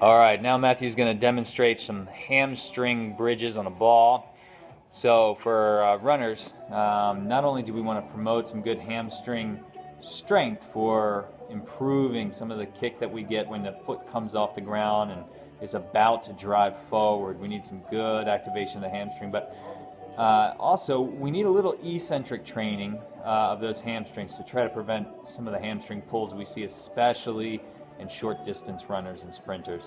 All right, now Matthew's going to demonstrate some hamstring bridges on a ball. So for runners, not only do we want to promote some good hamstring strength for improving some of the kick that we get when the foot comes off the ground and is about to drive forward. We need some good activation of the hamstring, but also we need a little eccentric training of those hamstrings to try to prevent some of the hamstring pulls we see, especially in short distance runners and sprinters.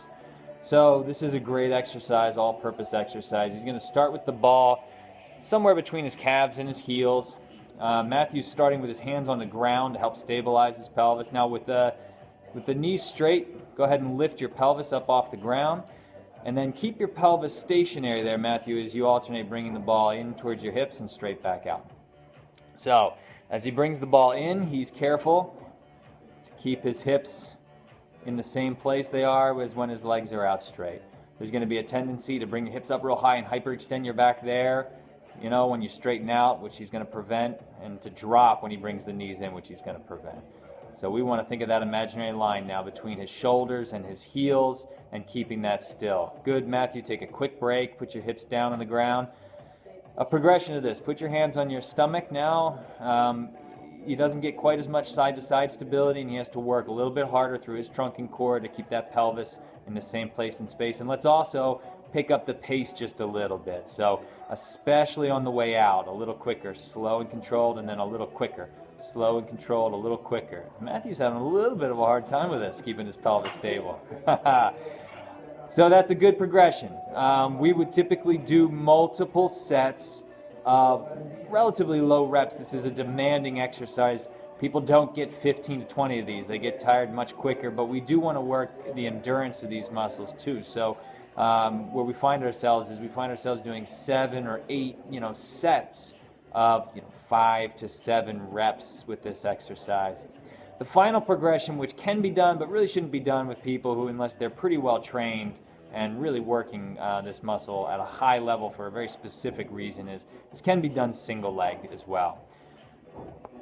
So this is a great exercise, all-purpose exercise. He's going to start with the ball somewhere between his calves and his heels. Matthew's starting with his hands on the ground to help stabilize his pelvis. Now with the knees straight, go ahead and lift your pelvis up off the ground, and then keep your pelvis stationary there, Matthew, as you alternate bringing the ball in towards your hips and straight back out. So as he brings the ball in, he's careful to keep his hips in the same place they are as when his legs are out straight. There's going to be a tendency to bring your hips up real high and hyperextend your back there, you know, when you straighten out, which he's going to prevent, and to drop when he brings the knees in, which he's going to prevent. So we want to think of that imaginary line now between his shoulders and his heels and keeping that still. Good, Matthew. Take a quick break. Put your hips down on the ground. A progression of this. Put your hands on your stomach now. He doesn't get quite as much side-to-side stability, and he has to work a little bit harder through his trunk and core to keep that pelvis in the same place in space. And let's also pick up the pace just a little bit. So especially on the way out, a little quicker, slow and controlled, and then a little quicker. Slow and controlled, a little quicker. Matthew's having a little bit of a hard time with this, keeping his pelvis stable. So that's a good progression. We would typically do multiple sets of relatively low reps. This is a demanding exercise. People don't get 15 to 20 of these. They get tired much quicker, but we do want to work the endurance of these muscles too. So where we find ourselves is we find ourselves doing 7 or 8, sets of 5 to 7 reps with this exercise. The final progression, which can be done but really shouldn't be done with people who, unless they're pretty well trained and really working this muscle at a high level for a very specific reason, is this can be done single leg as well.